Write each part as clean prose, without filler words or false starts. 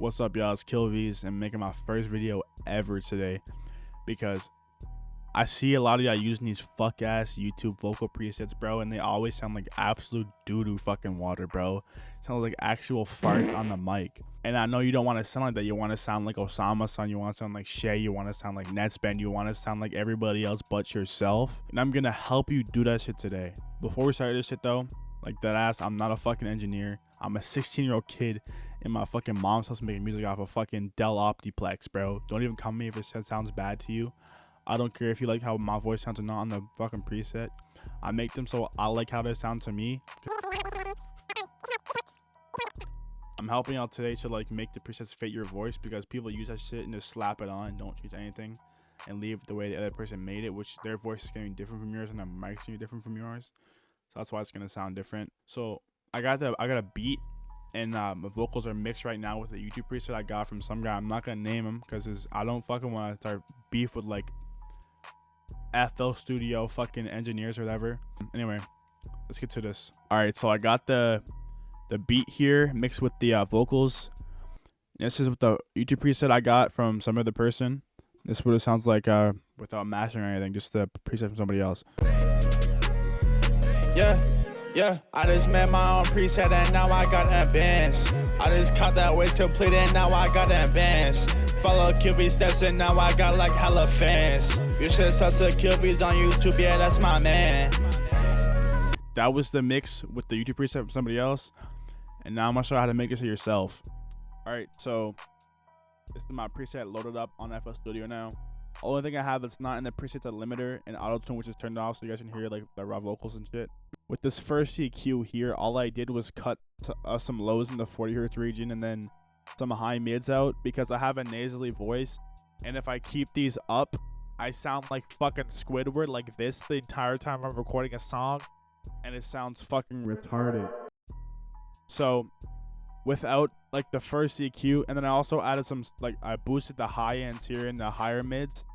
What's up, y'all? It's killves and making my first video ever today because I see a lot of y'all using these fuck ass YouTube vocal presets, bro, and they always sound like absolute doo-doo fucking water, bro. Sound like actual farts on the mic. And I know you don't want to sound like that. You want to sound like osamason, you want to sound like Shay, you want to sound like Netspend, you want to sound like everybody else but yourself. And I'm gonna help you do that shit today. Before we start this shit though, like that ass, I'm not a fucking engineer. I'm a 16-year-old kid in my fucking mom's house making music off a fucking Dell Optiplex, bro. Don't even come at me if it sounds bad to you. I don't care if you like how my voice sounds or not on the fucking preset. I make them so I like how they sound to me. I'm helping out today to like make the presets fit your voice because people use that shit and just slap it on and don't choose anything and leave the way the other person made it, which their voice is gonna be different from yours and their mic's gonna be different from yours. So that's why it's gonna sound different. So I got a beat and the vocals are mixed right now with a YouTube preset I got from some guy. I'm not gonna name him because I don't fucking want to start beef with like FL Studio fucking engineers or whatever. Anyway, let's get to this. All right, so I got the beat here mixed with the vocals. This is what the YouTube preset I got from some other person. This is what it sounds like without mashing or anything, just the preset from somebody else. Yeah, I just made my own preset and now I got advanced. I just caught that waste complete and now I got advanced. Follow killves steps and now I got like hella fans. You should sub to killves on YouTube, yeah, that's my man. That was the mix with the YouTube preset from somebody else. And now I'm gonna show you how to make it yourself. Alright, so this is my preset loaded up on FL Studio now. Only thing I have that's not in the preset is a limiter and auto-tune, which is turned off so you guys can hear like the raw vocals and shit. With this first EQ here, all I did was cut some lows in the 40 Hz region and then some high mids out because I have a nasally voice, and if I keep these up I sound like fucking Squidward like this the entire time I'm recording a song, and it sounds fucking retarded. So without like the first EQ, and then I also added some like I boosted the high ends here and the higher mids,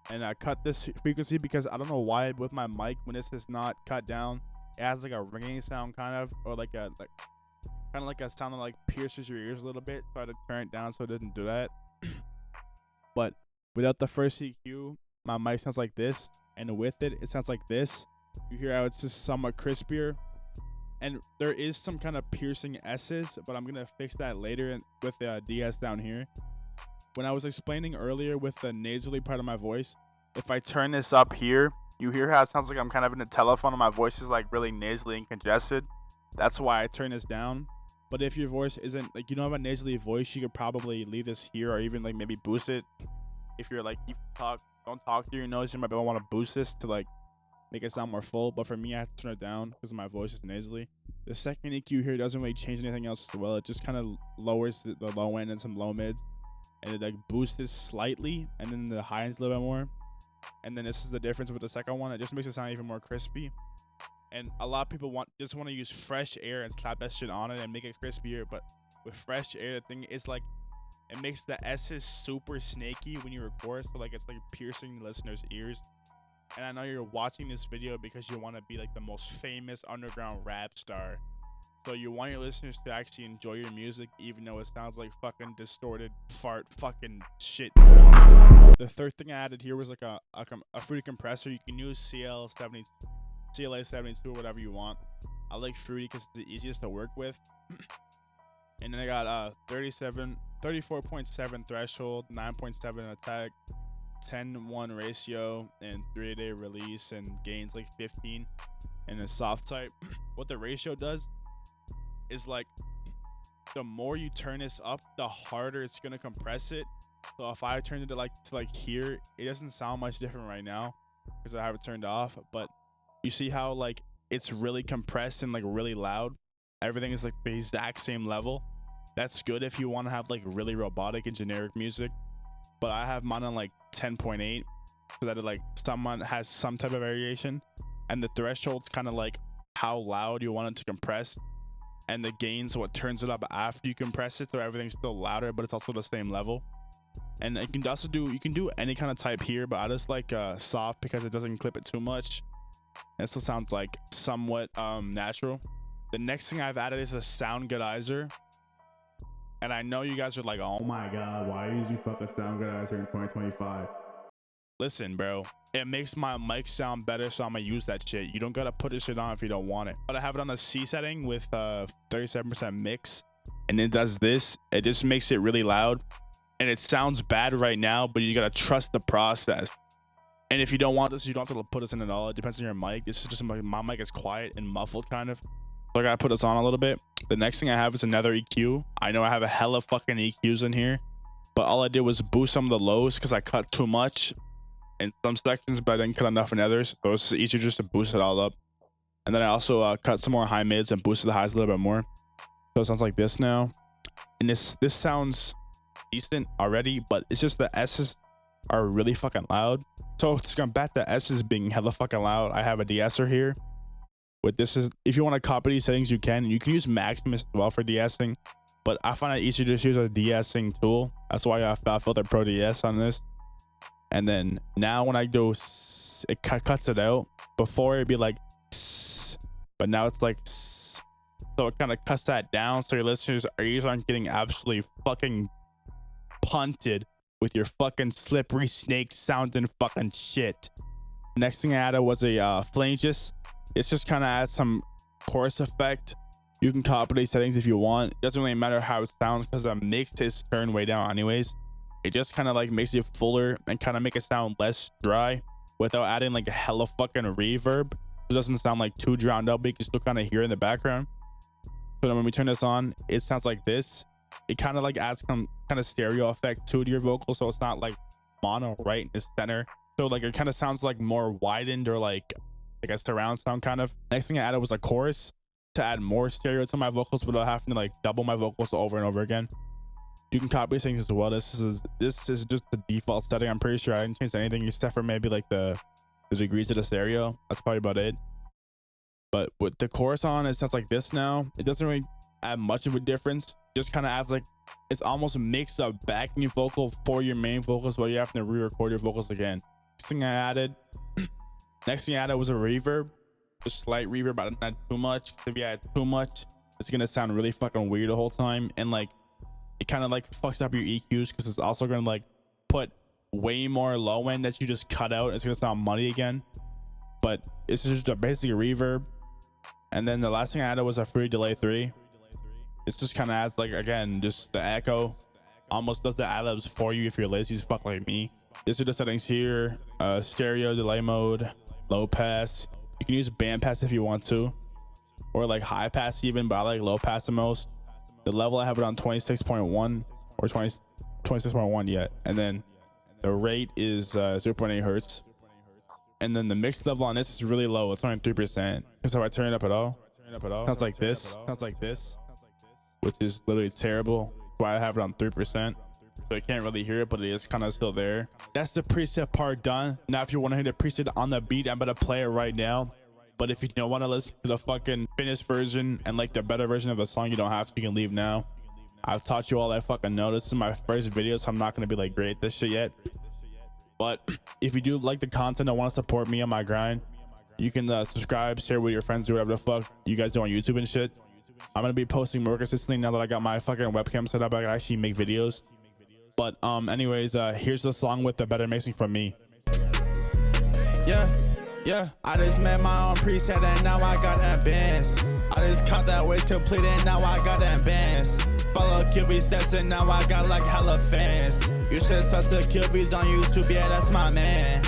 and I cut this frequency because I don't know why with my mic when this is not cut down it has like a ringing sound kind of, or like a kind of like a sound that like pierces your ears a little bit. So I had to turn it down so it doesn't do that. But without the first EQ, my mic sounds like this, and with it sounds like this. You hear how it's just somewhat crispier, and there is some kind of piercing S's, but I'm gonna fix that later with the DS down here. When I was explaining earlier with the nasally part of my voice, if I turn this up here, you hear how it sounds like I'm kind of in a telephone and my voice is like really nasally and congested. That's why I turn this down. But if your voice isn't like, you don't have a nasally voice, you could probably leave this here or even like maybe boost it. If you're like, don't talk through your nose, you might want to boost this to like make it sound more full. But for me, I have to turn it down because my voice is nasally. The second EQ here doesn't really change anything else as well. It just kind of lowers the low end and some low mids, and it like boosts this slightly, and then the high end's a little bit more. And then this is the difference with the second one. It just makes it sound even more crispy. And a lot of people just want to use fresh air and slap that shit on it and make it crispier. But with fresh air, the thing is like it makes the S's super snaky when you record. So like it's like piercing the listener's ears. And I know you're watching this video because you want to be like the most famous underground rap star. So you want your listeners to actually enjoy your music, even though it sounds like fucking distorted fart fucking shit. The third thing I added here was like a fruity compressor. You can use CLA 72 or whatever you want. I like fruity because it's the easiest to work with. And then I got 34.7 threshold, 9.7 attack, 10:1 ratio, and 3-day release, and gains like 15, and a soft type. What the ratio does is like the more you turn this up, the harder it's gonna compress it. So if I turn it to like here, it doesn't sound much different right now because I have it turned off. But you see how like it's really compressed and like really loud. Everything is like the exact same level. That's good if you want to have like really robotic and generic music. But I have mine on like 10.8 so that it like someone has some type of variation, and the threshold's kind of like how loud you want it to compress, and the gain's what turns it up after you compress it, so everything's still louder but it's also the same level. And you can do any kind of type here, but I just like soft because it doesn't clip it too much. It still sounds like somewhat natural. The next thing I've added is a sound goodizer. And I know you guys are like, oh my god, why is you fucking SoundCloud here in 2025? Listen, bro, it makes my mic sound better, so I'm gonna use that shit. You don't gotta put this shit on if you don't want it. But I have it on the C setting with 37% mix, and it does this. It just makes it really loud, and it sounds bad right now, but you gotta trust the process. And if you don't want this, you don't have to put this in at all. It depends on your mic. This is just my mic is quiet and muffled kind of. So I gotta put this on a little bit. The next thing I have is another EQ. I know I have a hella fucking EQs in here, but all I did was boost some of the lows because I cut too much in some sections, but I didn't cut enough in others. So it's easier just to boost it all up. And then I also cut some more high mids and boosted the highs a little bit more. So it sounds like this now. And this sounds decent already, but it's just the S's are really fucking loud. So to combat the S's being hella fucking loud, I have a de-esser here. With this is, if you want to copy these settings, you can. You can use Maximus as well for de-essing, but I find it easier to just use a de-essing tool. That's why I got Filter Pro DS on this. And then now when I do, it cuts it out. Before it'd be like, but now it's like, so it kind of cuts that down, so your listeners' ears aren't getting absolutely fucking punted with your fucking slippery snake sounding fucking shit. Next thing I added was a flanges. It's just kind of adds some chorus effect. You can copy these settings if you want. It doesn't really matter how it sounds because the mix is turned way down anyways. It just kind of like makes it fuller and kind of make it sound less dry without adding like a hella fucking reverb. It doesn't sound like too drowned out, but you can still kind of hear in the background. So then when we turn this on, it sounds like this. It kind of like adds some kind of stereo effect to your vocal, so it's not like mono right in the center. So like it kind of sounds like more widened or like a surround sound kind of. Next thing I added was a chorus to add more stereo to my vocals without having to like double my vocals over and over again. You can copy things as well. This is just the default setting. I'm pretty sure I didn't change anything except for maybe like the degrees of the stereo. That's probably about it. But with the chorus on, it sounds like this now. It doesn't really add much of a difference. Just kind of adds like, it's almost makes a backing vocal for your main vocals while you have to re-record your vocals again. Next thing I added was a reverb, a slight reverb, but not too much. If you add too much, it's gonna sound really fucking weird the whole time, and like it kind of like fucks up your EQs because it's also gonna like put way more low end that you just cut out. It's gonna sound muddy again, but it's just basically a reverb. And then the last thing I added was a free delay 3. It's just kind of adds like, again, just the echo, almost does the ad-libs for you if you're lazy as fuck like me. These are the settings here: stereo, delay mode, low pass. You can use band pass if you want to, or like high pass even, but I like low pass the most. The level I have it on 26.1 or 26.1 yet, and then the rate is 0.8 hertz. And then the mix level on this is really low. It's only 3%. Because if I turn it up at all, sounds like this. Which is literally terrible. That's why I have it on 3%. So I can't really hear it, but it is kind of still there. That's the preset part done. Now if you want to hear the preset on the beat, I'm gonna play it right now. But if you don't want to listen to the fucking finished version and like the better version of the song, you don't have to. You can leave now. I've taught you all I fucking know. This is my first video, so I'm not gonna be like great at this shit yet. But if you do like the content and want to support me on my grind, you can subscribe, share with your friends, do whatever the fuck you guys do on YouTube and shit. I'm gonna be posting more consistently now that I got my fucking webcam set up. I can actually make videos. But anyways, here's the song with the better mixing from me. Yeah, I just made my own preset and now I got advanced. I just caught that wish complete and now I got advanced. Follow killves steps and now I got like hella fans. You should sub to killves on YouTube, yeah, that's my man.